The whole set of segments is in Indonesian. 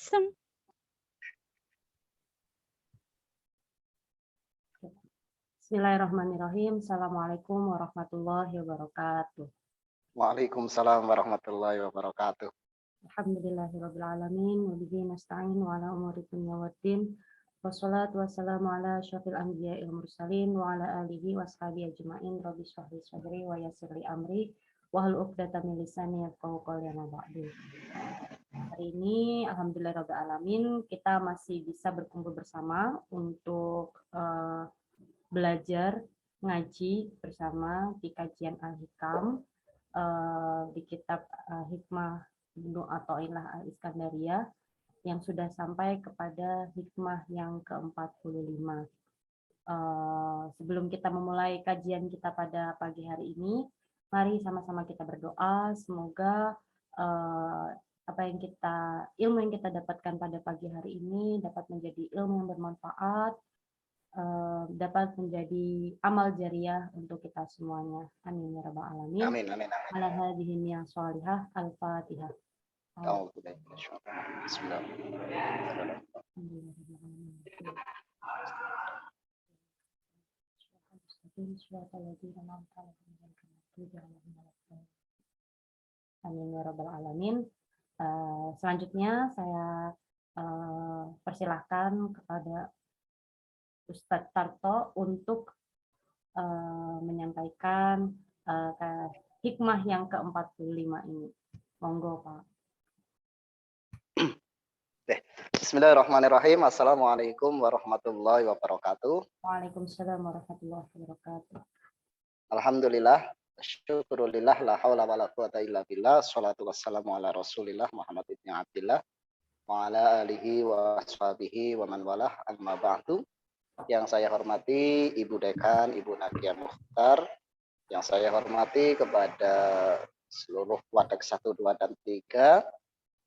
Sem. Bismillahirrahmanirrahim. Assalamualaikum warahmatullahi wabarakatuh. Waalaikumsalam warahmatullahi wabarakatuh. Alhamdulillahirabbil alamin wa bihi nasta'in wa ala umuri dunya waddin. Wassalatu wassalamu ala asyrofil anbiya'il mursalin wa ala alihi washabihi ajmain. Rabbi shrah li sadri wa yassir li amri wahlul 'uqdatam min lisani yafqahu qawli amma ba'du. Hari ini alhamdulillahirabbil alamin kita masih bisa berkumpul bersama untuk belajar ngaji bersama di kajian Al-Hikam di kitab Hikmah Ibnu Athaillah Al-Iskandariyah yang sudah sampai kepada hikmah yang ke-45. Sebelum kita memulai kajian kita pada pagi hari ini, mari sama-sama kita berdoa semoga ilmu yang kita dapatkan pada pagi hari ini dapat menjadi ilmu yang bermanfaat, dapat menjadi amal jariah untuk kita semuanya. Amin ya rabbal alamin. Amin, amin, amin. Ala hadhihi niyah sholihah. Al-Fatihah. Amin ya rabbal alamin. Selanjutnya saya persilahkan kepada Ustadz Tarto untuk menyampaikan hikmah yang ke-45 ini. Monggo, Pak. Bismillahirrahmanirrahim. Assalamualaikum warahmatullahi wabarakatuh. Waalaikumsalam warahmatullahi wabarakatuh. Alhamdulillah, syukurillah, la haula wala quwata illa billah. Shalatu wassalamu ala Rasulillah Muhammad ibn Abdillah wa ala alihi wa ashabihi wa man walah, amma ba'du. Yang saya hormati Ibu Dekan, Ibu Nadia Mukhtar, yang saya hormati kepada seluruh Wadak 1, 2, dan 3,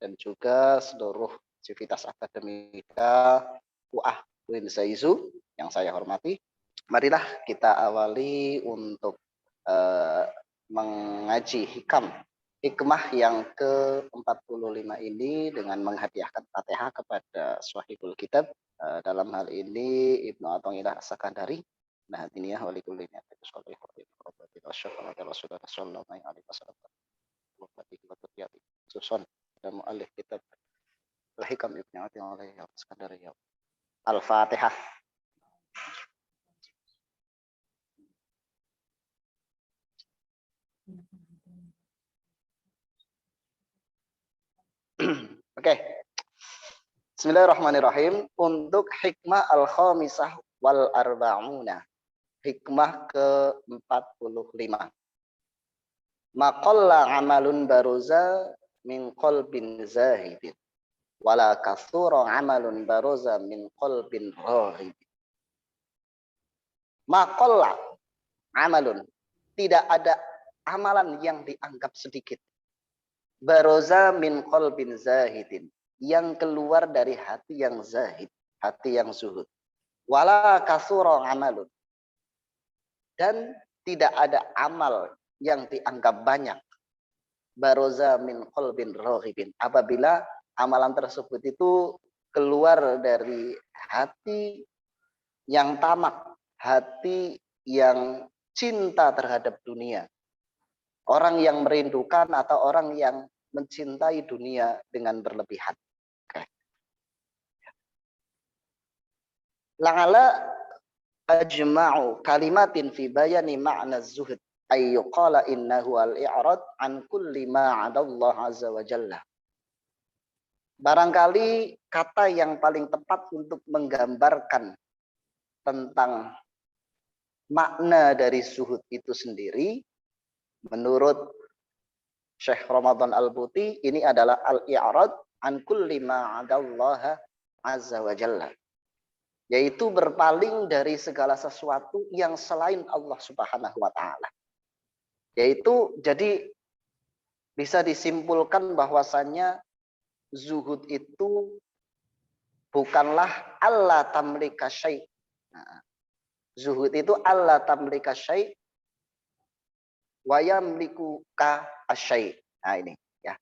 dan juga seluruh Civitas Akademika UAH UIN Zaizu yang saya hormati. Marilah kita awali untuk mengaji hikmah yang ke-45 ini dengan menghadiahkan Fatihah kepada Swahibul Kitab. Dalam hal ini Ibnu Athaillah As-Sakandari. Nah, ini ya wali kulli niat itu salih wa Rasulullah sallallahu alaihi wasallam. Susun dan muallif kitab Al-Hikam Ibnu Athaillah As-Sakandari. Al-Fatihah. Oke. Bismillahirrahmanirrahim. Untuk hikmah al-khamisah wal arba'una. Hikmah ke-45. Maqalla amalun baruza min qalbin zahidin. Wala kathura amalun baruza min qalbin raghibin. Maqalla amalun. Tidak ada amalan yang dianggap sedikit. Baroza min qalbin zahidin. Yang keluar dari hati yang zahid, hati yang zuhud. Wala kasura amalun. Dan tidak ada amal yang dianggap banyak. Baroza min qalbin raghibin. Apabila amalan tersebut itu keluar dari hati yang tamak, hati yang cinta terhadap dunia. Orang yang merindukan atau orang yang mencintai dunia dengan berlebihan. La'ala ajma'u kalimatin fi bayani ma'na zuhud ay yuqala innahu al-i'rad an kulli ma 'ada Allah azza wa jalla. Barangkali kata yang paling tepat untuk menggambarkan tentang makna dari zuhud itu sendiri menurut Syekh Ramadan Al-Buti ini adalah al-i'rad an kulli ma 'ada Allah azza wa jalla. Yaitu berpaling dari segala sesuatu yang selain Allah Subhanahu wa taala. Yaitu jadi bisa disimpulkan bahwasannya zuhud itu bukanlah alla tamlika syai'. Nah, zuhud itu alla tamlika syai' wa yamliku ka asyai'. Nah ini ya.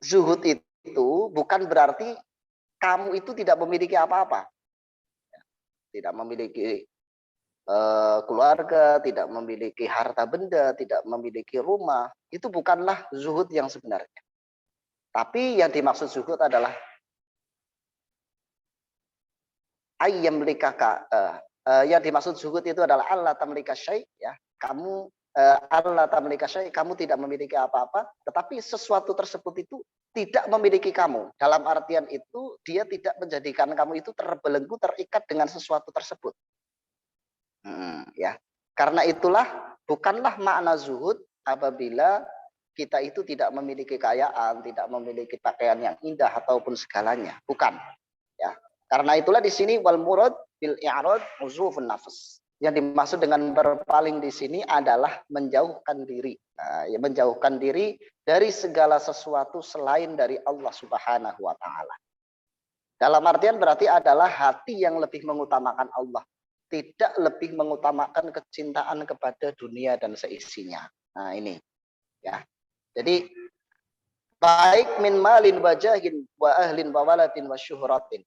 Zuhud itu itu bukan berarti kamu itu tidak memiliki apa-apa. Tidak memiliki keluarga, tidak memiliki harta benda, tidak memiliki rumah. Itu bukanlah zuhud yang sebenarnya. Tapi yang dimaksud zuhud adalah ayyam likaka. Yang dimaksud zuhud itu adalah Allah tamlika syai', ya. Kamu Allah tamlika syai', kamu tidak memiliki apa-apa, tetapi sesuatu tersebut itu tidak memiliki kamu. Dalam artian itu dia tidak menjadikan kamu itu terbelenggu, terikat dengan sesuatu tersebut. Ya. Karena itulah bukanlah makna zuhud apabila kita itu tidak memiliki kekayaan, tidak memiliki pakaian yang indah ataupun segalanya. Bukan, ya. Karena itulah di sini wal murad bil i'rad uzufun nafs. Yang dimaksud dengan berpaling di sini adalah menjauhkan diri. Nah, ya, menjauhkan diri dari segala sesuatu selain dari Allah Subhanahu wa taala. Dalam artian berarti adalah hati yang lebih mengutamakan Allah, tidak lebih mengutamakan kecintaan kepada dunia dan seisinya. Nah, ini, ya. Jadi baik min malin wajahin wa ahlin wa waladin wa syuhratin.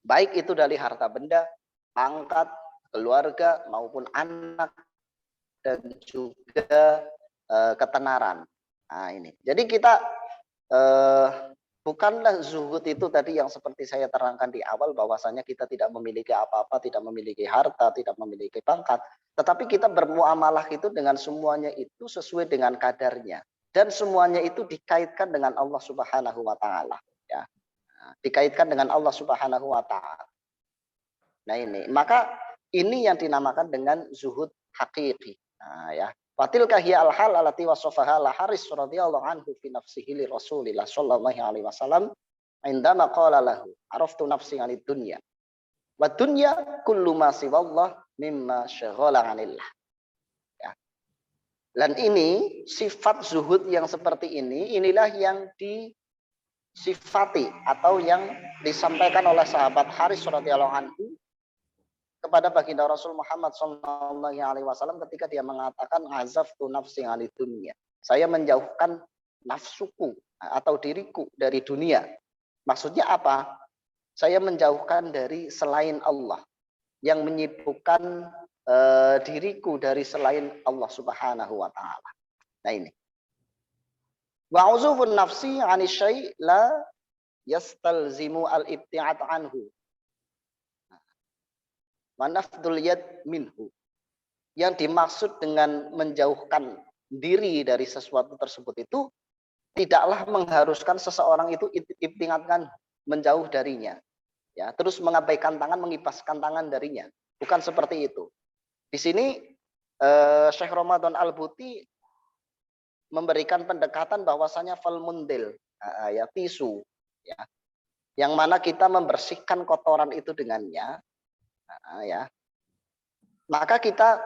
Baik itu dari harta benda, pangkat, keluarga maupun anak dan juga ketenaran. Nah, ini. Jadi kita bukanlah zuhud itu tadi yang seperti saya terangkan di awal, bahwasanya kita tidak memiliki apa-apa, tidak memiliki harta, tidak memiliki pangkat, tetapi kita bermuamalah itu dengan semuanya itu sesuai dengan kadarnya, dan semuanya itu dikaitkan dengan Allah Subhanahu wa taala, ya. Dikaitkan dengan Allah Subhanahu wa taala. Nah, ini, maka ini yang dinamakan dengan zuhud hakiki. Nah, ya. Fatilka hiya al-hal allati wasafaha al-Haris radhiyallahu anhu fi nafsihi li Rasulillah sallallahu alaihi wasallam indama qala lahu araftu nafsi 'anid dunya wa dunya kullu ma siwallah mimma syaghala 'anillah. Ya. Dan ini sifat zuhud yang seperti ini, inilah yang disifati atau yang disampaikan oleh sahabat Haris radhiyallahu anhu kepada baginda Rasul Muhammad SAW ketika dia mengatakan azaftu nafsi 'anid dunya. Saya menjauhkan nafsuku atau diriku dari dunia. Maksudnya apa? Saya menjauhkan dari selain Allah, yang menyibukkan diriku dari selain Allah Subhanahu wa taala. Nah, ini. Wa uzufun nafsi 'ani syai' la yastalzimu al-ibti'ad anhu. Manafdul yad minhu. Yang dimaksud dengan menjauhkan diri dari sesuatu tersebut itu tidaklah mengharuskan seseorang itu ibtiatkan menjauh darinya, ya, terus mengabaikan tangan, mengibaskan tangan darinya. Bukan seperti itu. Di sini Syekh Ramadan Al-Buti memberikan pendekatan bahwasanya fal mundil, ya, tisu, ya, yang mana kita membersihkan kotoran itu dengannya. Ya, maka kita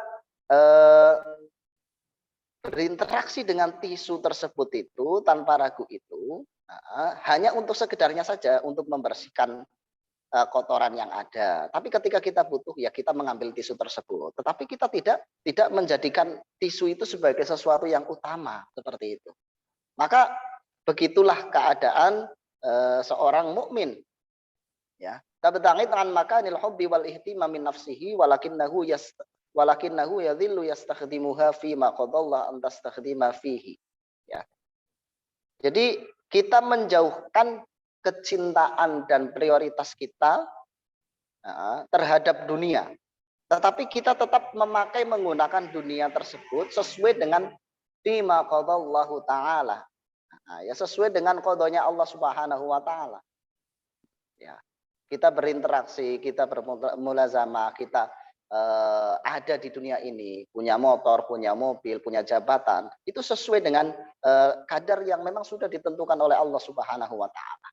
berinteraksi dengan tisu tersebut itu tanpa ragu itu hanya untuk sekedarnya saja, untuk membersihkan kotoran yang ada. Tapi ketika kita butuh, ya kita mengambil tisu tersebut. Tetapi kita tidak menjadikan tisu itu sebagai sesuatu yang utama seperti itu. Maka begitulah keadaan seorang mukmin, ya. Tabtaghi an makanil hubbi wal ihtimam min nafsihi walakinnahu yadhillu yastakhdimuha fi ma qadallah an tastakhdima fihi. Ya. Jadi kita menjauhkan kecintaan dan prioritas kita terhadap dunia. Tetapi kita tetap menggunakan dunia tersebut sesuai dengan bima qadallahu ta'ala. Ya, sesuai dengan qadanya Allah Subhanahu wa taala. Ya. Kita berinteraksi, kita bermulazamah, kita ada di dunia ini, punya motor, punya mobil, punya jabatan, itu sesuai dengan kadar yang memang sudah ditentukan oleh Allah Subhanahu wa taala.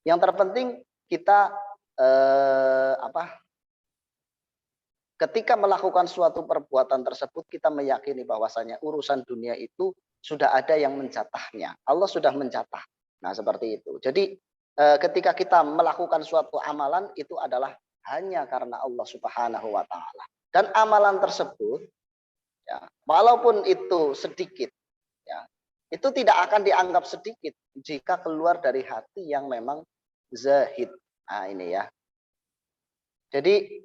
Yang terpenting kita ketika melakukan suatu perbuatan tersebut, kita meyakini bahwasanya urusan dunia itu sudah ada yang menjatahnya. Allah sudah menjatah. Nah, seperti itu. Jadi ketika kita melakukan suatu amalan itu adalah hanya karena Allah Subhanahu wa taala. Dan amalan tersebut, ya, walaupun itu sedikit, ya, itu tidak akan dianggap sedikit jika keluar dari hati yang memang zahid. Nah, ini ya. Jadi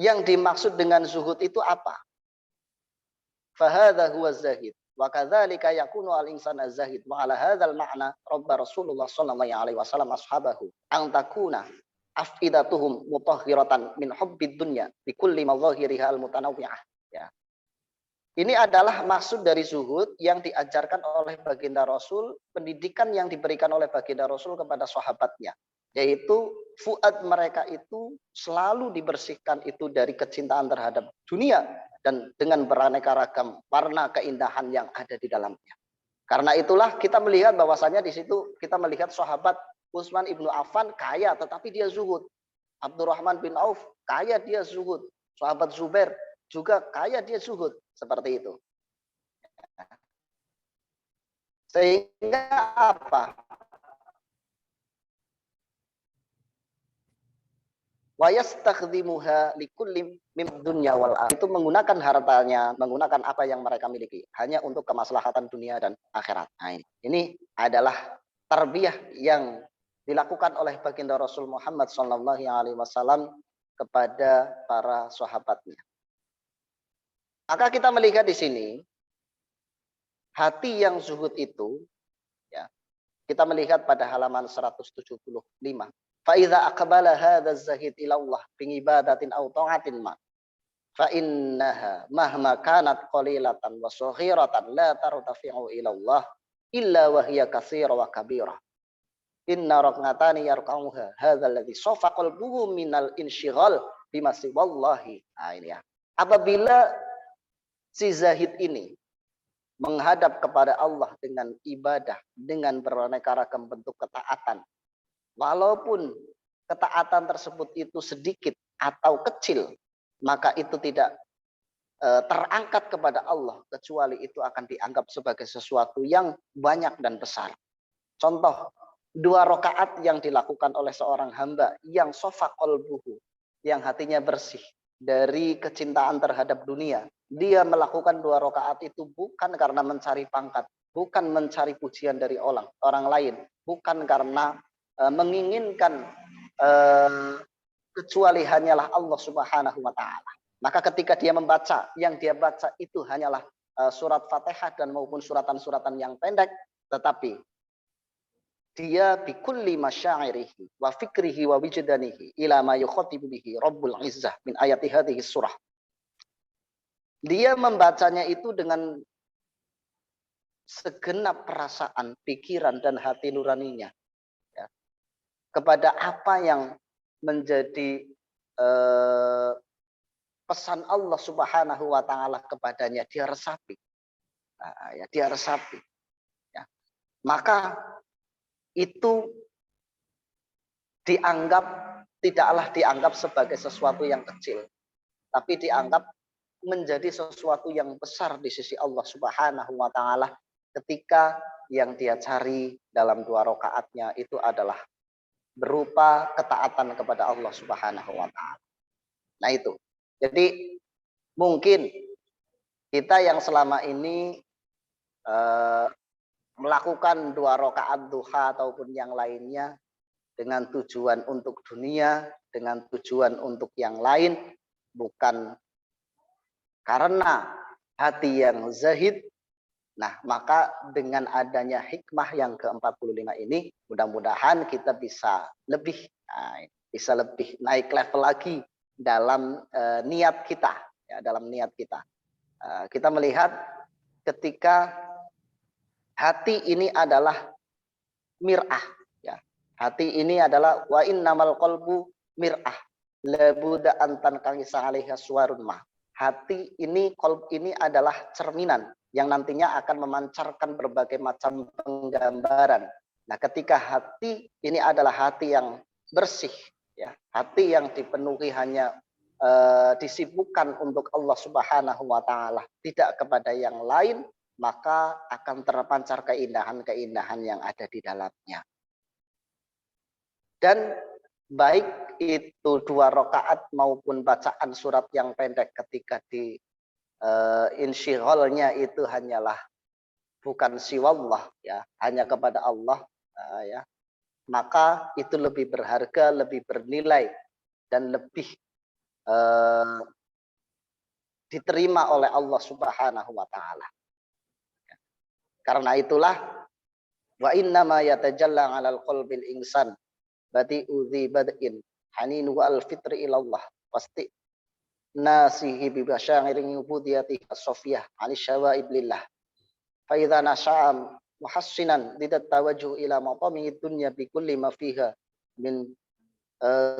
yang dimaksud dengan zuhud itu apa? Fahadha huwa zahid. Wa kadzalika yakunu al-insana zahid. Wa ala hadzal ma'na rabba Rasulullah sallallahu alaihi wasallam ashabahu an takuna afidatuhum mutahhiratan min hubbid dunya bi kulli madhahiriha al-mutanawwi'ah. Ya. Ini adalah maksud dari zuhud yang diajarkan oleh baginda Rasul, pendidikan yang diberikan oleh baginda Rasul kepada sahabatnya, yaitu fuad mereka itu selalu dibersihkan itu dari kecintaan terhadap dunia dan dengan beraneka ragam warna keindahan yang ada di dalamnya. Karena itulah kita melihat bahwasanya di situ kita melihat sahabat Utsman ibnu Affan kaya tetapi dia zuhud. Abdurrahman bin Auf kaya dia zuhud. Sahabat Zubair juga kaya dia zuhud, seperti itu. Sehingga apa? Wa yastakhdimuha likulli min dunya wal akhirah. Itu menggunakan hartanya, menggunakan apa yang mereka miliki hanya untuk kemaslahatan dunia dan akhirat. Nah, ini adalah tarbiyah yang dilakukan oleh baginda Rasul Muhammad sallallahu alaihi wasallam kepada para sahabatnya. Maka kita melihat di sini hati yang zuhud itu, ya, kita melihat pada halaman 175. Fa idza aqbala hadza az-zahid ila Allah bi ibadatin aw ta'atin ma fa innaha mahma kanat qalilatan wa saghiratan la tartafi'u ila Allah illa wa hiya katsira wa kabira. Inna raqnatani yarqamuha hadza alladhi safa qalbuhu minal inshighal bima siwallahi. Nah, ini ya. Apabila si zahid ini menghadap kepada Allah dengan ibadah, dengan beraneka ragam bentuk ketaatan, walaupun ketaatan tersebut itu sedikit atau kecil, maka itu tidak terangkat kepada Allah, kecuali itu akan dianggap sebagai sesuatu yang banyak dan besar. Contoh, 2 rakaat yang dilakukan oleh seorang hamba yang sofa qalbuhu, yang hatinya bersih dari kecintaan terhadap dunia. Dia melakukan 2 rakaat itu bukan karena mencari pangkat, bukan mencari pujian dari orang lain, bukan karena menginginkan kecuali hanyalah Allah Subhanahu wa taala. Maka ketika dia membaca, yang dia baca itu hanyalah surat Fatihah dan maupun suratan-suratan yang pendek, tetapi dia bikulli masyairihi wa fikrihi wa wijdanihi ila ma yukhatibu bihi Rabbul Izzah min ayati hadhihi surah. Dia membacanya itu dengan segenap perasaan, pikiran dan hati nuraninya, ya, kepada apa yang menjadi pesan Allah Subhanahu wa taala kepadanya, dia resapi. Nah, ya, dia resapi. Ya. Maka itu tidaklah dianggap sebagai sesuatu yang kecil, tapi dianggap menjadi sesuatu yang besar di sisi Allah Subhanahu wa taala ketika yang dia cari dalam 2 rakaatnya itu adalah berupa ketaatan kepada Allah Subhanahu wa taala. Nah, itu. Jadi mungkin kita yang selama ini melakukan 2 rakaat duha ataupun yang lainnya dengan tujuan untuk dunia, dengan tujuan untuk yang lain, bukan karena hati yang zahid. Nah, maka dengan adanya hikmah yang ke-45 ini, mudah-mudahan kita bisa lebih naik level lagi dalam niat kita, ya, dalam niat kita. Kita melihat ketika hati ini adalah mir'ah, ya. Hati ini adalah wa innamal qalbu mir'ah la budda antan kangisa 'alaiha suwarun ma. Hati ini, qalb ini adalah cerminan yang nantinya akan memancarkan berbagai macam penggambaran. Nah, ketika hati ini adalah hati yang bersih, ya, hati yang dipenuhi hanya disibukkan untuk Allah Subhanahu wa taala, tidak kepada yang lain, maka akan terpancar keindahan-keindahan yang ada di dalamnya. Dan baik itu 2 rakaat maupun bacaan surat yang pendek ketika insyighalnya itu hanyalah bukan siwallah, ya, hanya kepada Allah, ya, maka itu lebih berharga, lebih bernilai, dan lebih diterima oleh Allah Subhanahu wa taala. Karena itulah wa inna ma yatajalla 'alal qalbil insan badi'u dzi bad'in haninu al fitri ilallah, pasti nasihi bi basyairin ubudiyati as-safiyah 'ali syawaib lillah fa idza nasha'a muhassinan lidat tawajjuh ila maqami dunya bi kulli ma fiha min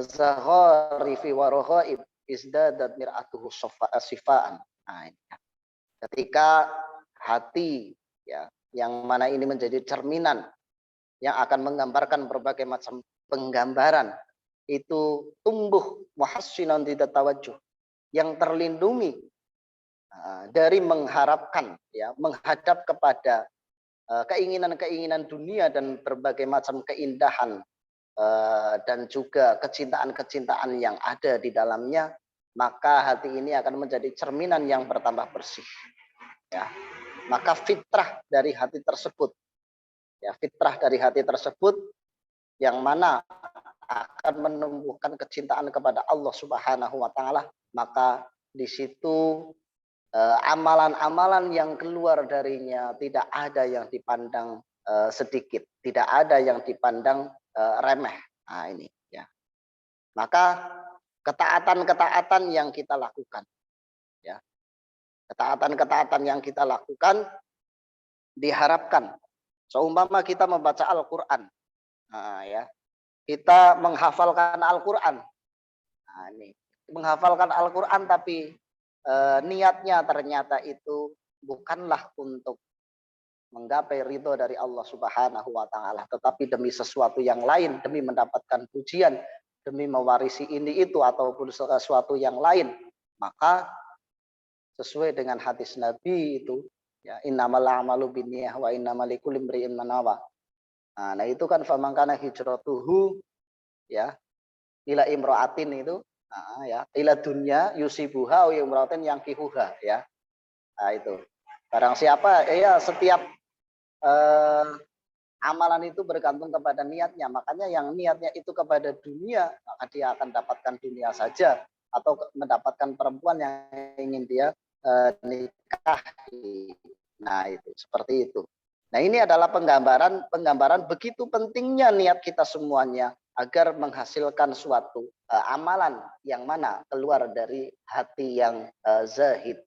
zagharifi wa raghaib izdadat mir'atuhu sifaan. Nah, ketika hati, ya, yang mana ini menjadi cerminan yang akan menggambarkan berbagai macam penggambaran, itu tumbuh muhassinan tidak tawajjuh, yang terlindungi dari mengharapkan, ya, menghadap kepada keinginan-keinginan dunia dan berbagai macam keindahan dan juga kecintaan-kecintaan yang ada di dalamnya, maka hati ini akan menjadi cerminan yang bertambah bersih, ya. Maka fitrah dari hati tersebut, ya, fitrah dari hati tersebut yang mana akan menumbuhkan kecintaan kepada Allah Subhanahu wa taala, maka di situ amalan-amalan yang keluar darinya tidak ada yang dipandang sedikit, tidak ada yang dipandang remeh. Nah, ini, ya. Maka ketaatan-ketaatan yang kita lakukan, ya, ketaatan-ketaatan yang kita lakukan diharapkan seumpama kita membaca Al-Qur'an, nah, ya, kita menghafalkan Al-Qur'an. Nah, ini menghafalkan Al-Qur'an tapi niatnya ternyata itu bukanlah untuk menggapai ridho dari Allah Subhanahu wa taala, tetapi demi sesuatu yang lain, demi mendapatkan pujian, demi mewarisi ini itu ataupun sesuatu yang lain, maka sesuai dengan hadis Nabi itu, ya, innamal a'malu binniyah wa innamal likulli imri'in ma nawa. Nah, itu kan famangkana hijratuhu, ya, ila imra'atin itu, ya, ila dunya yusibuha wa imra'atin yang kihuha, ya. Nah, itu. Barang siapa, ya, setiap amalan itu bergantung kepada niatnya. Makanya yang niatnya itu kepada dunia, maka dia akan dapatkan dunia saja, atau mendapatkan perempuan yang ingin dia nikahi. Nah, itu seperti itu. Nah, ini adalah penggambaran begitu pentingnya niat kita semuanya agar menghasilkan suatu amalan yang mana keluar dari hati yang zahid,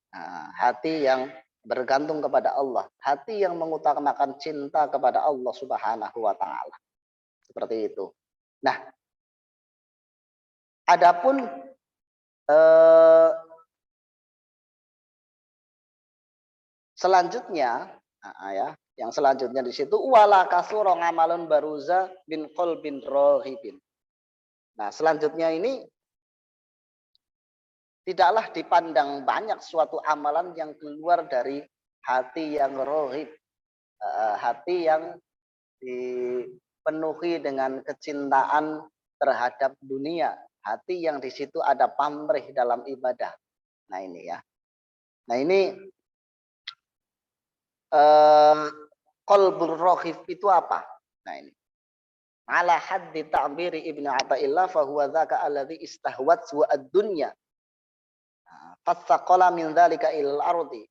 hati yang bergantung kepada Allah, hati yang mengutamakan cinta kepada Allah Subhanahu wa taala. Seperti itu. Nah, adapun selanjutnya, ya, yang selanjutnya di situ wala kasura ngamalun baruza bin qalbin rohibin. Nah, selanjutnya ini tidaklah dipandang banyak suatu amalan yang keluar dari hati yang rohib, hati yang dipenuhi dengan kecintaan terhadap dunia, hati yang di situ ada pamrih dalam ibadah. Nah, ini, ya. Nah, ini qalbur rohib itu apa? Nah, ini ala haddi ta'biri Ibnu Athaillah fa huwa dzaka alladzi istahwat wa ad-dunya fathaqala min dzalika ilal ardi,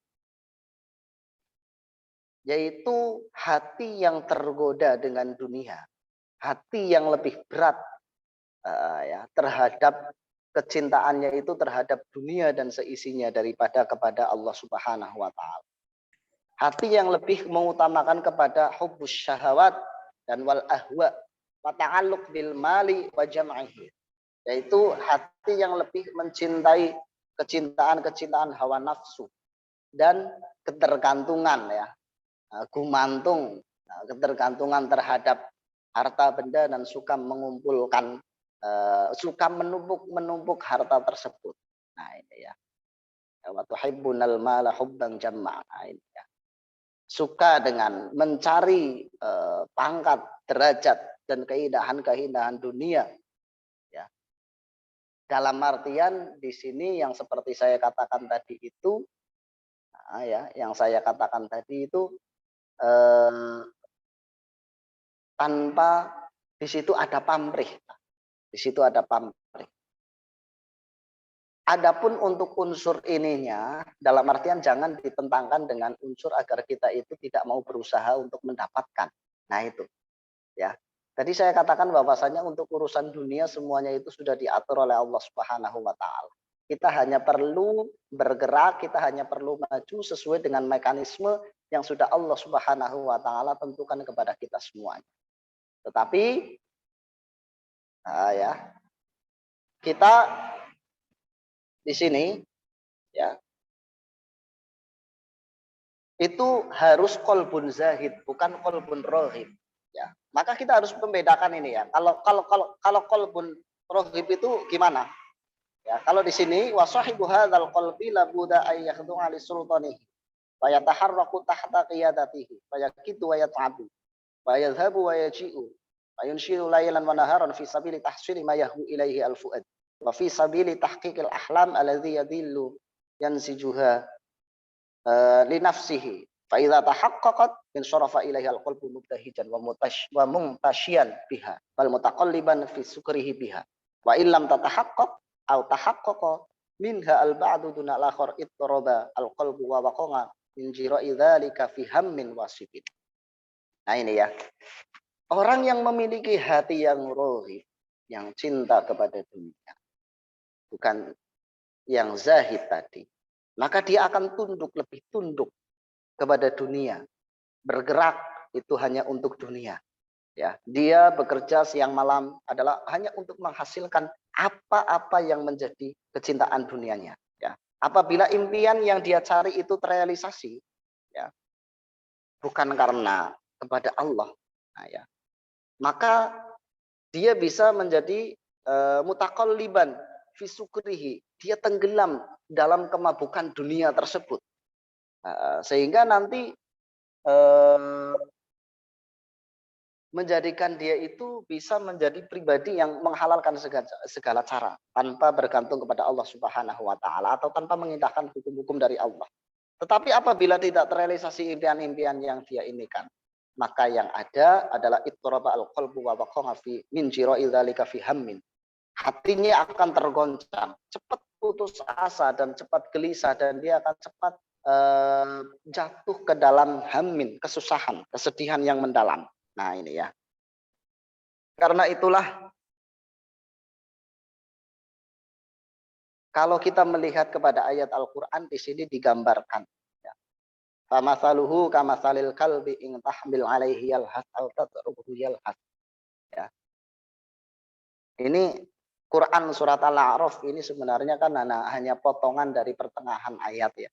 yaitu hati yang tergoda dengan dunia, hati yang lebih berat, ya, terhadap kecintaannya itu terhadap dunia dan seisinya daripada kepada Allah Subhanahu wa taala. Hati yang lebih mengutamakan kepada hubbus syahawat dan wal ahwa wa ta'alluq bil mali wa jam'ihi, yaitu hati yang lebih mencintai kecintaan hawa nafsu dan ketergantungan, ya, gumantung, ketergantungan terhadap harta benda dan suka mengumpulkan, suka menumpuk harta tersebut. Nah, ini, ya, wa tuhibbunal mala hubban jamma. Nah, ini, ya, suka dengan mencari pangkat, derajat dan keindahan-keindahan dunia, ya. Dalam artian di sini yang seperti saya katakan tadi itu Nah, ya, yang saya katakan tadi itu eh, tanpa di situ ada pamrih. Di situ ada pamrih. Adapun untuk unsur ininya, dalam artian jangan ditentangkan dengan unsur agar kita itu tidak mau berusaha untuk mendapatkan. Nah itu, ya. Tadi saya katakan bahwasanya untuk urusan dunia semuanya itu sudah diatur oleh Allah Subhanahu wa taala. Kita hanya perlu bergerak, kita hanya perlu maju sesuai dengan mekanisme yang sudah Allah Subhanahu wa taala tentukan kepada kita semuanya. Tetapi ya, kita di sini ya itu harus kolbun zahid, bukan kolbun rohib. Ya, maka kita harus membedakan ini ya. Kalau kolbun rohib itu gimana? Ya, kalau di sini wasahibu hadzal qalbi la buda ay yakhdu'a li sultanihi wa yataharraku tahta qiyadatihi wa yakidu wa yat'abu wa yadhhabu wa yaji'u wa yunshiru laylan wa naharan fi sabili tahsili ma yahwu ilaihi al-fuad wa fi sabili tahqiqil ahlam alladhi yadillu yansijuha li nafsihi fa idza tahaqqaqat min syarafa ilaiha al-qalbu mubtahijan wa mumtashiyan biha wal mutaqalliban fi sukrihi biha wa illam tatahaqqaq aw tahaqqaqa minha al-ba'du duna al-akhar ittaraba al-qalbu wa waqa'a min jira'i dzalika fi hammin wasifin. Nah ini ya. Orang yang memiliki hati yang rohib, yang cinta kepada dunia, bukan yang zahid tadi, maka dia akan tunduk, lebih tunduk kepada dunia. Bergerak itu hanya untuk dunia. Ya, dia bekerja siang malam adalah hanya untuk menghasilkan apa-apa yang menjadi kecintaan dunianya. Ya, apabila impian yang dia cari itu terrealisasi, ya, bukan karena kepada Allah, nah, ya, maka dia bisa menjadi mutaqalliban fi sukrihi. Dia tenggelam dalam kemabukan dunia tersebut, sehingga nanti menjadikan dia itu bisa menjadi pribadi yang menghalalkan segala cara tanpa bergantung kepada Allah Subhanahu wa taala atau tanpa mengindahkan hukum-hukum dari Allah. Tetapi apabila tidak terrealisasi impian-impian yang dia inginkan, maka yang ada adalah ittaraba al-qalbu wa waqa'a fi min jira'i dzalika fi hammin. Hatinya akan tergoncang, cepat putus asa dan cepat gelisah dan dia akan cepat jatuh ke dalam hammin, kesusahan, kesedihan yang mendalam. Nah ini ya. Karena itulah kalau kita melihat kepada ayat Al-Quran di sini digambarkan. Ya. Famathaluhu kamathalil kalbi in tahmil alaihi yalhas aw tatrukuhu yalhas. Ya. Ini Quran surat Al-A'raf ini sebenarnya kan hanya potongan dari pertengahan ayat ya.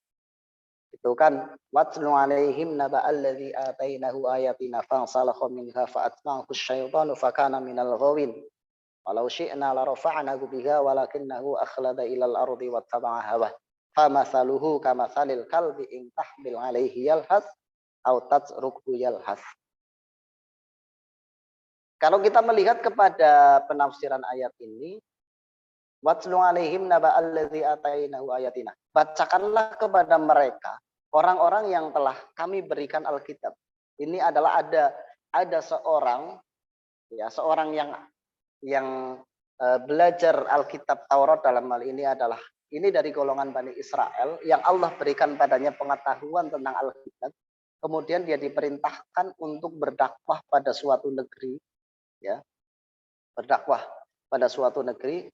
Itu kan watlu alaihim naba'alladzi atainahu ayatina fansalakha minha fa'atba'ahu asyaitanu fakana minal ghawin walau syi'na la rafa'nahu biha walakinnahu akhlada ilal ardi wattaba'a hawah famathaluhu kamathalil kalbi in tahmil alaihi yalhas aw tatrukhu yalhas. Kalau kita melihat kepada penafsiran ayat ini, watlu alaihim naba'alladzi atainahu ayatina, bacakanlah kepada mereka orang-orang yang telah kami berikan Alkitab. Ini adalah ada seorang ya, seorang yang belajar Alkitab Taurat dalam hal ini adalah ini dari golongan Bani Israel yang Allah berikan padanya pengetahuan tentang Alkitab. Kemudian dia diperintahkan untuk berdakwah pada suatu negeri, ya. Berdakwah pada suatu negeri.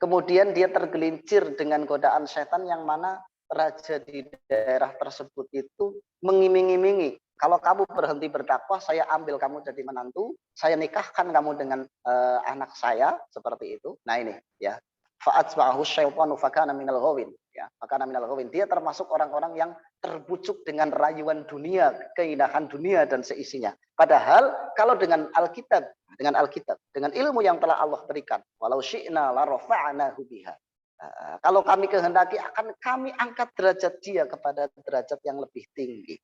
Kemudian dia tergelincir dengan godaan setan yang mana raja di daerah tersebut itu mengiming-imingi, kalau kamu berhenti berdakwah, saya ambil kamu jadi menantu, saya nikahkan kamu dengan anak saya, seperti itu. Nah ini ya, fa'atsba'ahu syaitanu fakana minal ghawin, ya, fakana minal ghawin. Dia termasuk orang-orang yang terbujuk dengan rayuan dunia, keindahan dunia dan seisinya. Padahal kalau dengan Alkitab, dengan ilmu yang telah Allah berikan, walau syi'na la rafa'nahu biha. Kalau kami kehendaki akan kami angkat derajat dia kepada derajat yang lebih tinggi.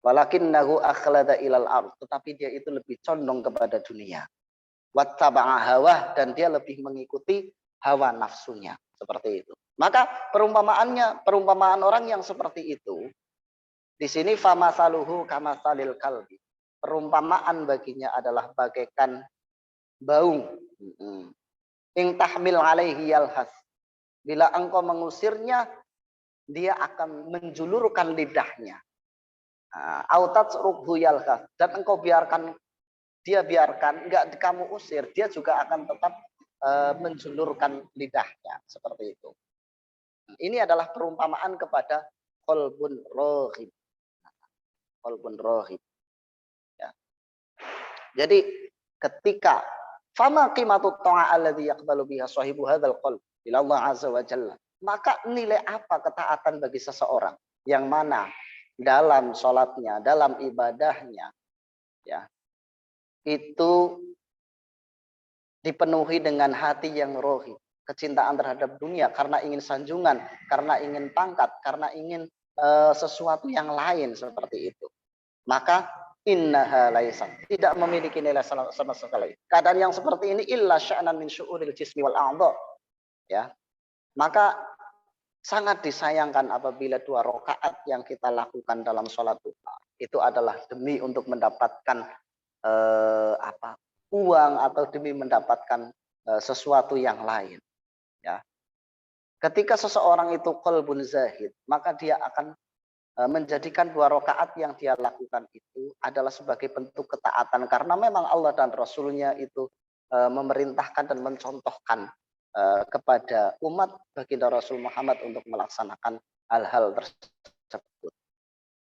Walakinnahu akhlada ilal ardh, tetapi dia itu lebih condong kepada dunia. Wattaba'a hawah, dan dia lebih mengikuti hawa nafsunya, seperti itu. Maka perumpamaan orang yang seperti itu, di sini famasaluhu kamasalil kalbi. Perumpamaan baginya adalah bagaikan baung. Ing tahmil alaihi yalhas. Bila engkau mengusirnya, dia akan menjulurkan lidahnya. Autat rubhu yalhas. Dan engkau biarkan, enggak kamu usir, dia juga akan tetap menjulurkan lidahnya. Seperti itu. Ini adalah perumpamaan kepada qalbun rohib. Qalbun rohib. Ya. Jadi ketika fama qimatu ta'a alladhi yaqbalu biha sahibu hadzal qalb ila Allah azza wa jalla, maka nilai apa ketaatan bagi seseorang yang mana dalam sholatnya, dalam ibadahnya, ya, itu dipenuhi dengan hati yang rohib, kecintaan terhadap dunia karena ingin sanjungan, karena ingin pangkat, karena ingin sesuatu yang lain seperti itu. Maka innaha laisat, tidak memiliki nilai sama sekali. Keadaan yang seperti ini illa sya'nan min syu'uril jismi wal a'dha. Ya. Maka sangat disayangkan apabila 2 rakaat yang kita lakukan dalam sholat duha itu adalah demi untuk mendapatkan uang atau demi mendapatkan sesuatu yang lain. Ya. Ketika seseorang itu qalbun zahid, maka dia akan menjadikan 2 rakaat yang dia lakukan itu adalah sebagai bentuk ketaatan karena memang Allah dan Rasulnya itu memerintahkan dan mencontohkan kepada umat baginda Rasul Muhammad untuk melaksanakan hal-hal tersebut.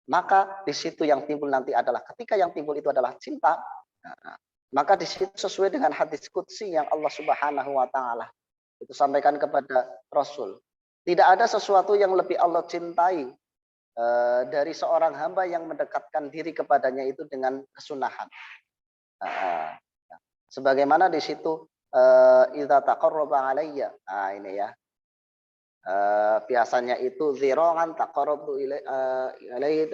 Maka di situ yang timbul nanti adalah ketika yang timbul itu adalah cinta, maka di situ sesuai dengan hadis qudsi yang Allah Subhanahu wa taala itu sampaikan kepada Rasul. Tidak ada sesuatu yang lebih Allah cintai dari seorang hamba yang mendekatkan diri kepadanya itu dengan kesunahan. Sebagaimana di situ idza taqarraba alayya. Ini ya. Biasanya itu zira'an taqarrabu ilaihi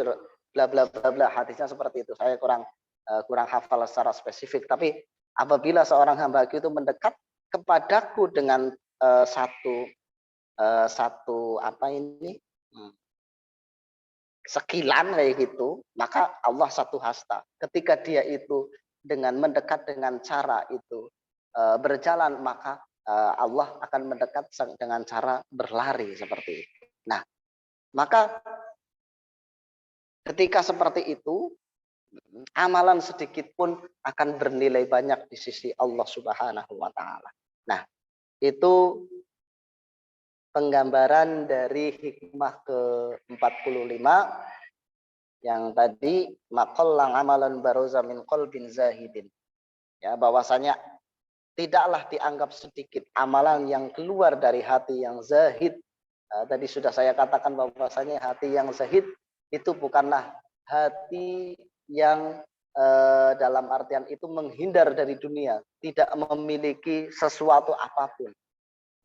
bla bla bla bla, hadisnya seperti itu. Saya kurang hafal secara spesifik, tapi apabila seorang hamba itu mendekat kepadaku dengan satu apa ini sekilan kayak gitu, maka Allah satu hasta. Ketika dia itu dengan mendekat dengan cara itu berjalan, maka Allah akan mendekat dengan cara berlari seperti itu. Nah, maka ketika seperti itu, amalan sedikit pun akan bernilai banyak di sisi Allah Subhanahu wa taala. Nah, itu penggambaran dari hikmah ke-45 yang tadi maqallang amalan baroza min qalbin zahidin. Ya, bahwasanya tidaklah dianggap sedikit amalan yang keluar dari hati yang zahid. Tadi sudah saya katakan bahwasanya hati yang zahid itu bukanlah hati yang dalam artian itu menghindar dari dunia, tidak memiliki sesuatu apapun.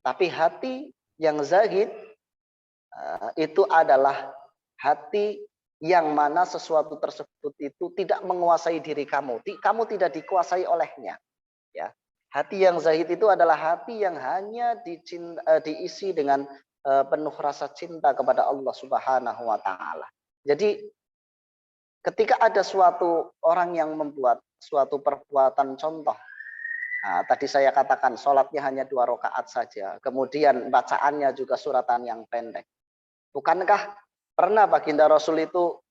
Tapi hati yang zahid itu adalah hati yang mana sesuatu tersebut itu tidak menguasai diri kamu. Kamu tidak dikuasai olehnya. Ya. Hati yang zahid itu adalah hati yang hanya diisi dengan penuh rasa cinta kepada Allah Subhanahu wa taala. Jadi ketika ada suatu orang yang membuat suatu perbuatan contoh, tadi saya katakan sholatnya hanya 2 rakaat saja, kemudian bacaannya juga suratan yang pendek. Bukankah pernah baginda Rasul itu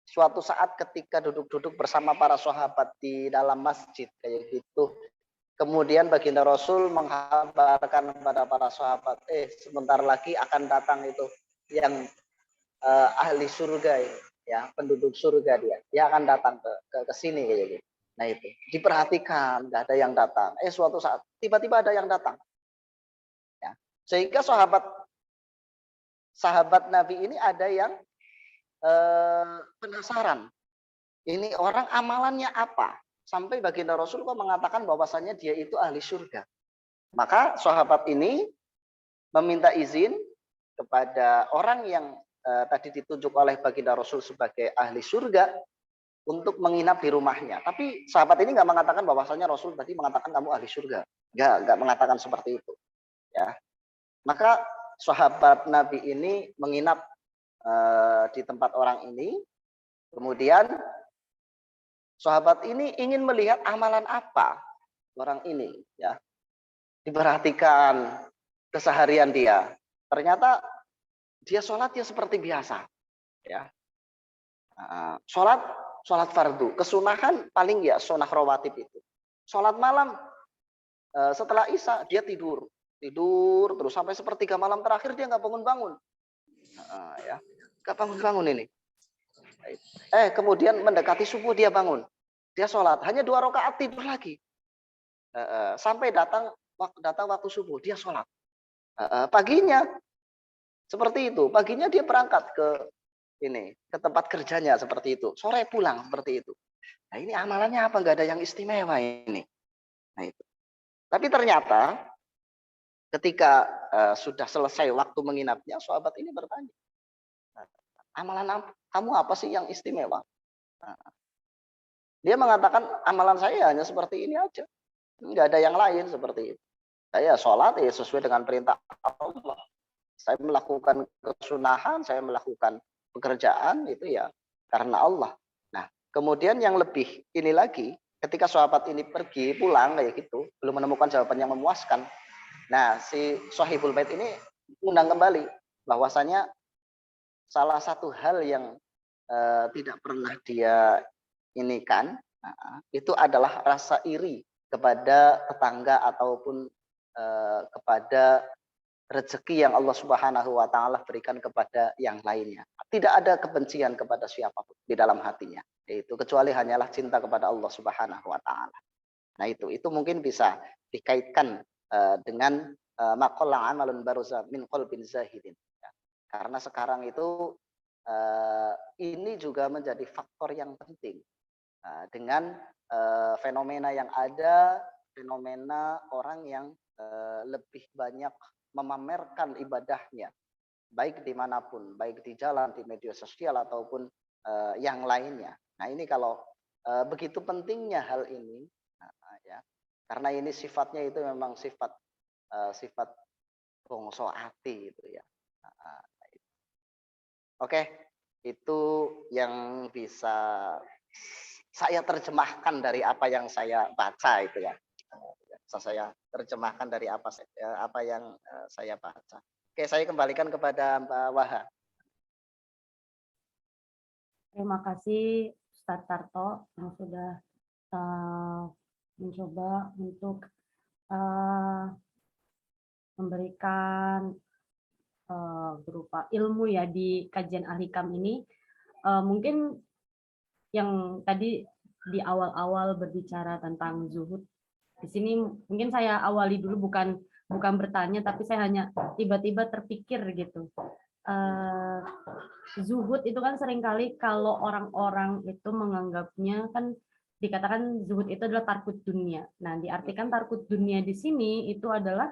suatu saat ketika duduk-duduk bersama para sahabat di dalam masjid kayak gitu, kemudian baginda Rasul menghabarkan kepada para sahabat, sebentar lagi akan datang itu yang ahli surga ini, ya, penduduk surga dia akan datang ke sini kayak gitu. Nah itu diperhatikan, nggak ada yang datang. Suatu saat tiba-tiba ada yang datang, ya, sehingga sahabat Nabi ini ada yang penasaran, ini orang amalannya apa sampai baginda Rasul kok mengatakan bahwasannya dia itu ahli surga. Maka sahabat ini meminta izin kepada orang yang tadi ditunjuk oleh baginda Rasul sebagai ahli surga untuk menginap di rumahnya. Tapi sahabat ini nggak mengatakan bahwasannya Rasul tadi mengatakan kamu ahli surga, nggak mengatakan seperti itu, ya. Maka sahabat Nabi ini menginap di tempat orang ini. Kemudian sahabat ini ingin melihat amalan apa orang ini, ya. Diperhatikan keseharian dia. Ternyata dia sholat ya seperti biasa, ya. Sholat fardu, kesunahan paling ya sunah rawatib itu. Sholat malam setelah Isya dia tidur terus sampai sepertiga malam terakhir dia nggak bangun-bangun, ya, nggak bangun-bangun ini. Kemudian mendekati subuh dia bangun, dia sholat hanya 2 rakaat tidur lagi, sampai datang waktu subuh dia sholat. Paginya seperti itu, paginya dia berangkat ke tempat kerjanya seperti itu, sore pulang seperti itu. Nah ini amalannya apa? Nggak ada yang istimewa ini. Nah itu. Tapi ternyata ketika sudah selesai waktu menginapnya, sahabat ini bertanya, amalan kamu apa sih yang istimewa? Dia mengatakan amalan saya hanya seperti ini aja, nggak ada yang lain seperti itu. Saya sholat ya sesuai dengan perintah Allah. Saya melakukan kesunahan, saya melakukan pekerjaan itu ya karena Allah. Nah, kemudian yang lebih ini lagi, ketika sahabat ini pergi pulang kayak gitu, belum menemukan jawaban yang memuaskan. Nah, si Shahibul Bait ini undang kembali bahwasanya salah satu hal yang tidak pernah dia inikan, itu adalah rasa iri kepada tetangga ataupun kepada rezeki yang Allah Subhanahu wa taala berikan kepada yang lainnya. Tidak ada kebencian kepada siapapun di dalam hatinya, yaitu kecuali hanyalah cinta kepada Allah Subhanahu wa taala. Nah, itu mungkin bisa dikaitkan dengan maqalla amalun baruza min qalbin zahidin. Ya. Karena sekarang itu ini juga menjadi faktor yang penting dengan fenomena yang ada, fenomena orang yang lebih banyak memamerkan ibadahnya, baik dimanapun, baik di jalan, di media sosial ataupun yang lainnya. Nah ini kalau begitu pentingnya hal ini, ya, karena ini sifatnya itu memang sifat bongso ati itu ya. Oke, itu yang bisa saya terjemahkan dari apa yang saya baca itu ya. Saya terjemahkan dari apa yang saya baca. Oke, saya kembalikan kepada Mbak Waha. Terima kasih Ustadz Tarto yang sudah mencoba untuk memberikan berupa ilmu ya di kajian Al-Hikam ini. Mungkin yang tadi di awal-awal berbicara tentang zuhud, di sini mungkin saya awali dulu bukan bertanya, tapi saya hanya tiba-tiba terpikir gitu. Zuhud itu kan seringkali kalau orang-orang itu menganggapnya kan dikatakan zuhud itu adalah tarkut dunia. Nah, diartikan tarkut dunia di sini itu adalah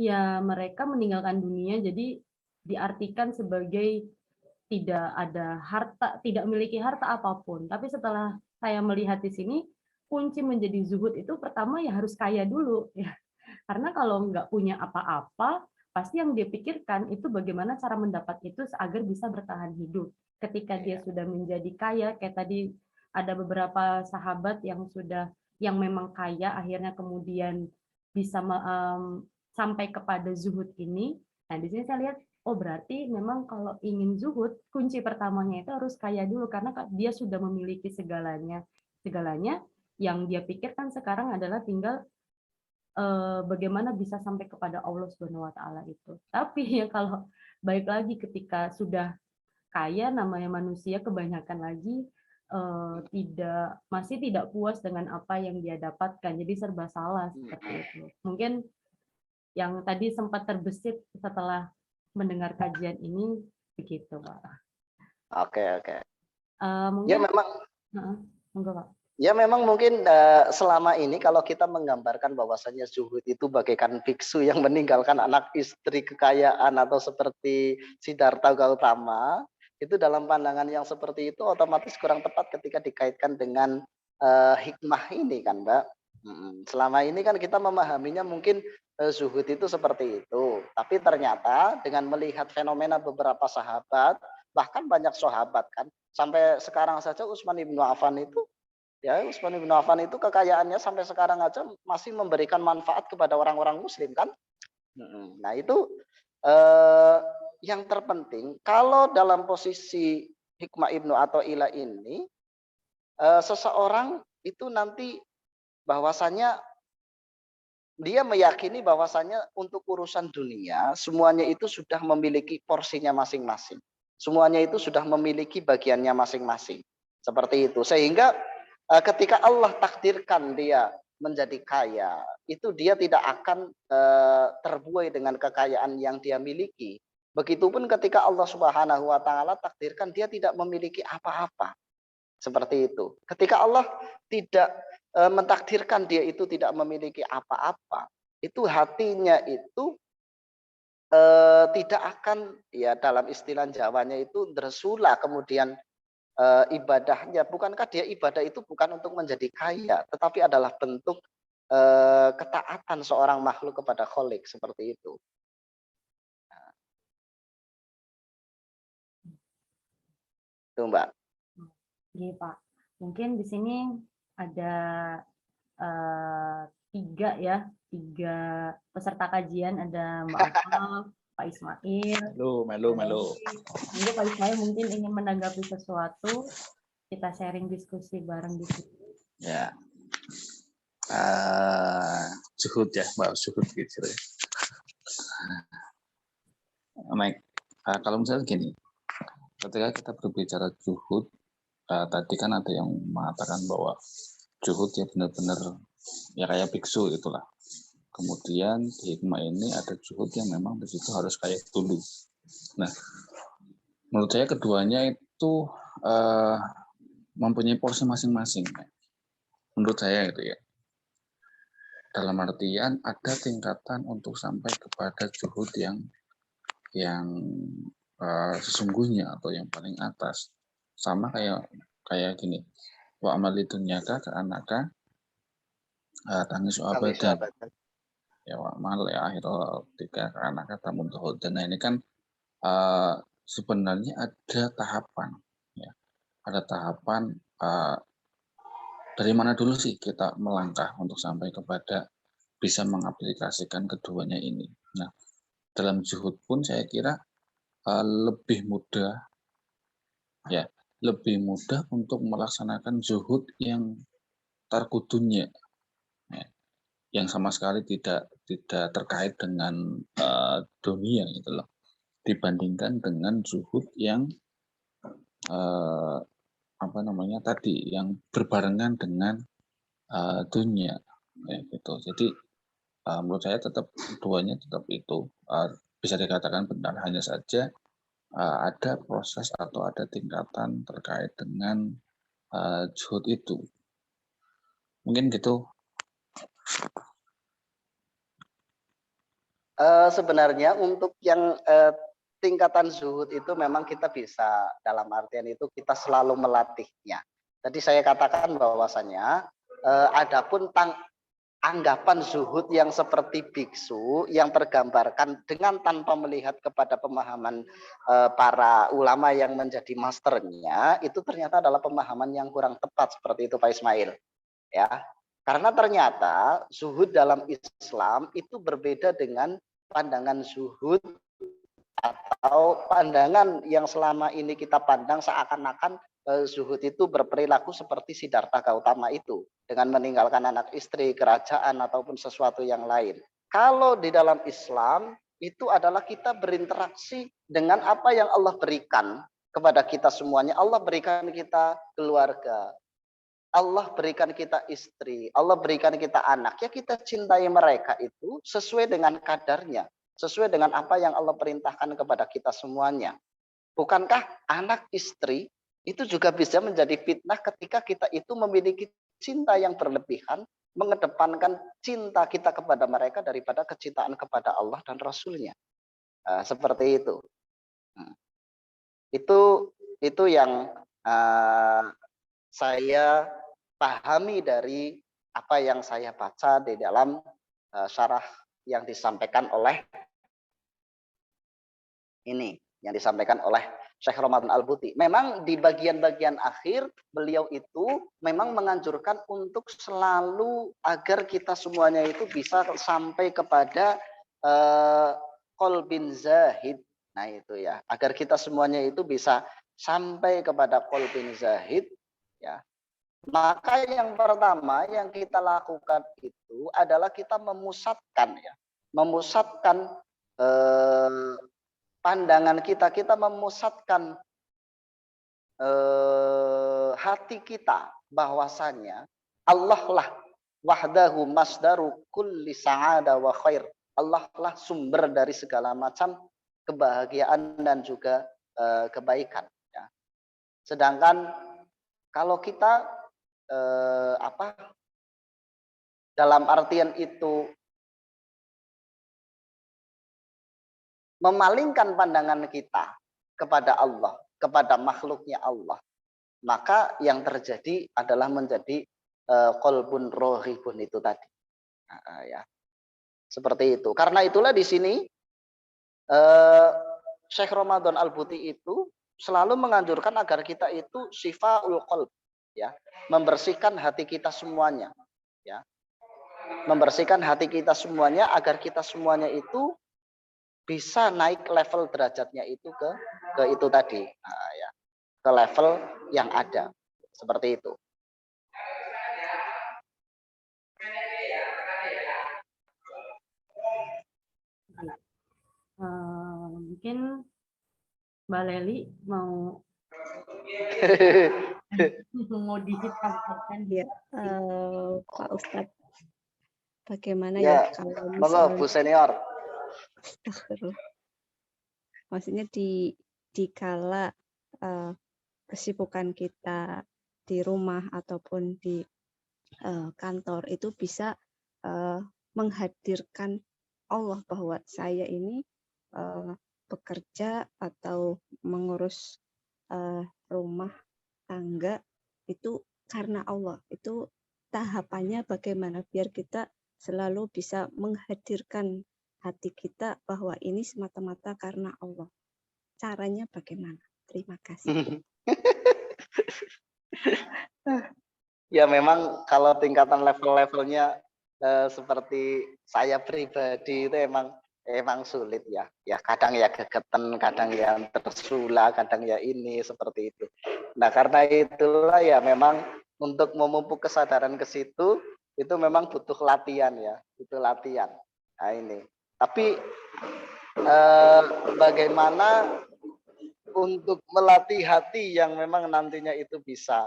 ya mereka meninggalkan dunia, jadi diartikan sebagai tidak ada harta, tidak memiliki harta apapun. Tapi setelah saya melihat di sini, kunci menjadi zuhud itu pertama ya harus kaya dulu ya. Karena kalau nggak punya apa-apa, pasti yang dia pikirkan itu bagaimana cara mendapat itu agar bisa bertahan hidup. Ketika dia sudah menjadi kaya, kayak tadi ada beberapa sahabat yang memang kaya, akhirnya kemudian bisa sampai kepada zuhud ini. Nah, di sini saya lihat, oh berarti memang kalau ingin zuhud, kunci pertamanya itu harus kaya dulu, karena dia sudah memiliki segalanya. Segalanya yang dia pikirkan sekarang adalah tinggal bagaimana bisa sampai kepada Allah Subhanahu wa taala itu. Tapi ya kalau baik lagi ketika sudah kaya, namanya manusia kebanyakan lagi masih tidak puas dengan apa yang dia dapatkan. Jadi serba salah seperti itu. Mungkin yang tadi sempat terbesit setelah mendengar kajian ini begitu, Pak. Oke. Mungkin Ya memang enggak, Pak. Ya memang mungkin selama ini kalau kita menggambarkan bahwasanya zuhud itu bagaikan biksu yang meninggalkan anak istri kekayaan atau seperti Siddhartha Gautama, itu dalam pandangan yang seperti itu otomatis kurang tepat ketika dikaitkan dengan hikmah ini kan Mbak. Selama ini kan kita memahaminya mungkin zuhud itu seperti itu. Tapi ternyata dengan melihat fenomena beberapa sahabat, bahkan banyak sahabat kan, sampai sekarang saja Utsman bin Affan itu, ya Utsman bin Affan itu kekayaannya sampai sekarang aja masih memberikan manfaat kepada orang-orang muslim kan. Nah itu eh, yang terpenting kalau dalam posisi hikmah Ibnu Athaillah ini, seseorang itu nanti bahwasanya dia meyakini bahwasanya untuk urusan dunia semuanya itu sudah memiliki porsinya masing-masing. Semuanya itu sudah memiliki bagiannya masing-masing. Seperti itu. Sehingga ketika Allah takdirkan dia menjadi kaya, itu dia tidak akan terbuai dengan kekayaan yang dia miliki. Begitupun ketika Allah Subhanahu wa taala takdirkan dia tidak memiliki apa-apa. Seperti itu. Ketika Allah tidak mentakdirkan dia itu tidak memiliki apa-apa, itu hatinya itu tidak akan, ya dalam istilah Jawanya itu dersula, kemudian ibadahnya. Bukankah dia ibadah itu bukan untuk menjadi kaya, tetapi adalah bentuk ketaatan seorang makhluk kepada Khalik, seperti itu. Itu Mbak. Iya Pak, mungkin di sini ada tiga peserta kajian, ada Mbak Alfa, Pak Ismail. Melu. Mungkin Pak Ismail mungkin ingin menanggapi sesuatu, kita sharing diskusi bareng di sini. Ya, zuhud ya, Mbak, zuhud gitu. Baik, kalau misalnya gini, ketika kita berbicara zuhud, tadi kan ada yang mengatakan bahwa zuhud ya benar-benar ya kayak biksu itulah. Kemudian di hikmah ini ada zuhud yang memang di situ harus kayak dulu. Nah, menurut saya keduanya itu mempunyai porsi masing-masing. Menurut saya gitu ya. Dalam artian ada tingkatan untuk sampai kepada zuhud yang sesungguhnya atau yang paling atas. Sama kayak gini. Wa amali dunyaka ke anaka tangis abadan. Ya wa amal ya akhirul tiga ke anaka tamun tuhudan. Nah ini kan sebenarnya ada tahapan. Ya. Ada tahapan dari mana dulu sih kita melangkah untuk sampai kepada bisa mengaplikasikan keduanya ini. Nah, dalam zuhud pun saya kira lebih mudah untuk melaksanakan zuhud yang tarkudunya, ya, yang sama sekali tidak terkait dengan dunia gitu loh, dibandingkan dengan zuhud yang yang berbarengan dengan dunia, ya, gitu. Jadi menurut saya keduanya tetap itu bisa dikatakan benar, hanya saja ada proses atau ada tingkatan terkait dengan zuhud itu. Mungkin gitu. Sebenarnya untuk yang tingkatan zuhud itu memang kita bisa, dalam artian itu kita selalu melatihnya. Tadi saya katakan bahwasanya adapun anggapan zuhud yang seperti biksu yang tergambarkan dengan tanpa melihat kepada pemahaman para ulama yang menjadi masternya, itu ternyata adalah pemahaman yang kurang tepat, seperti itu Pak Ismail, ya. Karena ternyata zuhud dalam Islam itu berbeda dengan pandangan zuhud atau pandangan yang selama ini kita pandang seakan-akan zuhud itu berperilaku seperti Siddhartha Gautama itu, dengan meninggalkan anak istri, kerajaan, ataupun sesuatu yang lain. Kalau di dalam Islam itu adalah kita berinteraksi dengan apa yang Allah berikan kepada kita semuanya. Allah berikan kita keluarga, Allah berikan kita istri, Allah berikan kita anak, ya kita cintai mereka itu sesuai dengan kadarnya, sesuai dengan apa yang Allah perintahkan kepada kita semuanya. Bukankah anak istri itu juga bisa menjadi fitnah ketika kita itu memiliki cinta yang berlebihan, mengedepankan cinta kita kepada mereka daripada kecintaan kepada Allah dan Rasulnya. Seperti itu. Itu yang saya pahami dari apa yang saya baca di dalam syarah yang disampaikan oleh Syekh Ramadan Al-Buti. Memang di bagian-bagian akhir beliau itu memang menganjurkan untuk selalu agar kita semuanya itu bisa sampai kepada qalbin zahid. Nah itu ya, agar kita semuanya itu bisa sampai kepada qalbin zahid ya. Maka yang pertama yang kita lakukan itu adalah kita memusatkan pandangan kita memusatkan hati kita bahwasanya Allah lah wahdahu masdaru kulli sa'ada wa khair. Allah lah sumber dari segala macam kebahagiaan dan juga kebaikan. Ya. Sedangkan kalau kita dalam artian itu memalingkan pandangan kita kepada Allah, kepada makhluknya Allah, maka yang terjadi adalah menjadi qalbun rohibun itu tadi. Ya. Seperti itu. Karena itulah di sini Syekh Ramadan Al-Buti itu selalu menganjurkan agar kita itu syifaul qalb, ya, membersihkan hati kita semuanya, ya. Membersihkan hati kita semuanya agar kita semuanya itu bisa naik level derajatnya itu ke itu tadi, ya, ke level yang ada, seperti itu. Mungkin Mbak Leli mau disampaikan ya, Pak Ustadz, bagaimana ya kalau misalnya Bu Senior. Maksudnya di kala kesibukan kita di rumah ataupun di kantor itu bisa menghadirkan Allah bahwa saya ini bekerja atau mengurus rumah tangga itu karena Allah. Itu tahapannya bagaimana biar kita selalu bisa menghadirkan hati kita bahwa ini semata-mata karena Allah. Caranya bagaimana? Terima kasih. Ya memang kalau tingkatan level-levelnya seperti saya pribadi itu emang sulit ya. Ya kadang ya gegetan, kadang yang tersula, kadang ya ini seperti itu. Nah karena itulah ya memang untuk memupuk kesadaran ke situ itu memang butuh latihan ya, butuh latihan. Nah ini. Tapi bagaimana untuk melatih hati yang memang nantinya itu bisa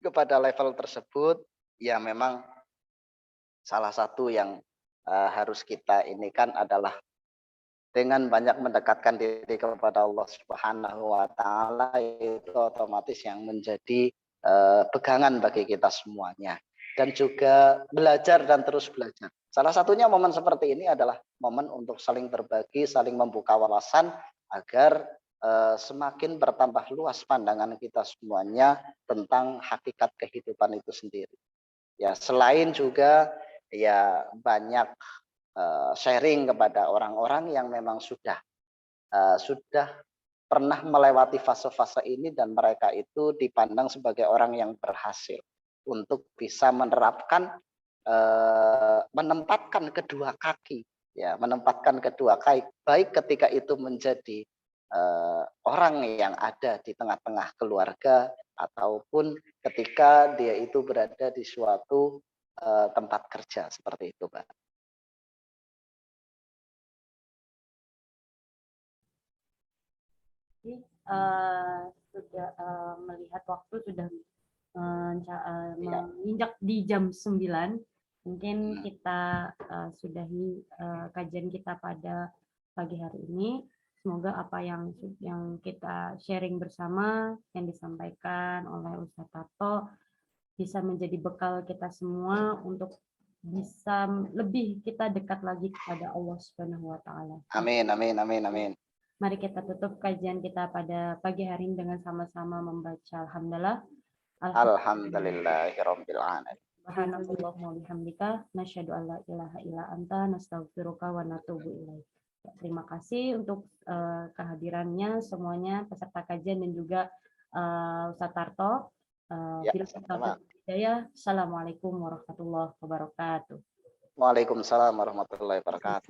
kepada level tersebut, ya memang salah satu yang harus kita ini kan adalah dengan banyak mendekatkan diri kepada Allah Subhanahu wa taala, itu otomatis yang menjadi pegangan bagi kita semuanya, dan juga belajar dan terus belajar. Salah satunya momen seperti ini adalah momen untuk saling berbagi, saling membuka wawasan agar semakin bertambah luas pandangan kita semuanya tentang hakikat kehidupan itu sendiri. Ya, selain juga ya banyak sharing kepada orang-orang yang memang sudah pernah melewati fase-fase ini dan mereka itu dipandang sebagai orang yang berhasil untuk bisa menerapkan menempatkan kedua kaki, ya, menempatkan kedua kaki baik ketika itu menjadi orang yang ada di tengah-tengah keluarga ataupun ketika dia itu berada di suatu tempat kerja, seperti itu, Pak. Sudah melihat waktu sudah menginjak di jam 9. Mungkin kita sudahi kajian kita pada pagi hari ini. Semoga apa yang kita sharing bersama, yang disampaikan oleh Ustadz Tarto, bisa menjadi bekal kita semua untuk bisa lebih kita dekat lagi kepada Allah Subhanahu wa taala. Amin, amin, amin, amin. Mari kita tutup kajian kita pada pagi hari ini dengan sama-sama membaca alhamdulillah. Alhamdulillahirabbil alamin. Subhanakallahumma bihamdika nasyhadu an la ilaha illa anta nastaghfiruka wa natubu ilaik. Ya, terima kasih untuk kehadirannya semuanya peserta kajian dan juga Ustaz Tarto. Ya, Bila sama-sama. Assalamualaikum warahmatullahi wabarakatuh. Waalaikumsalam warahmatullahi wabarakatuh.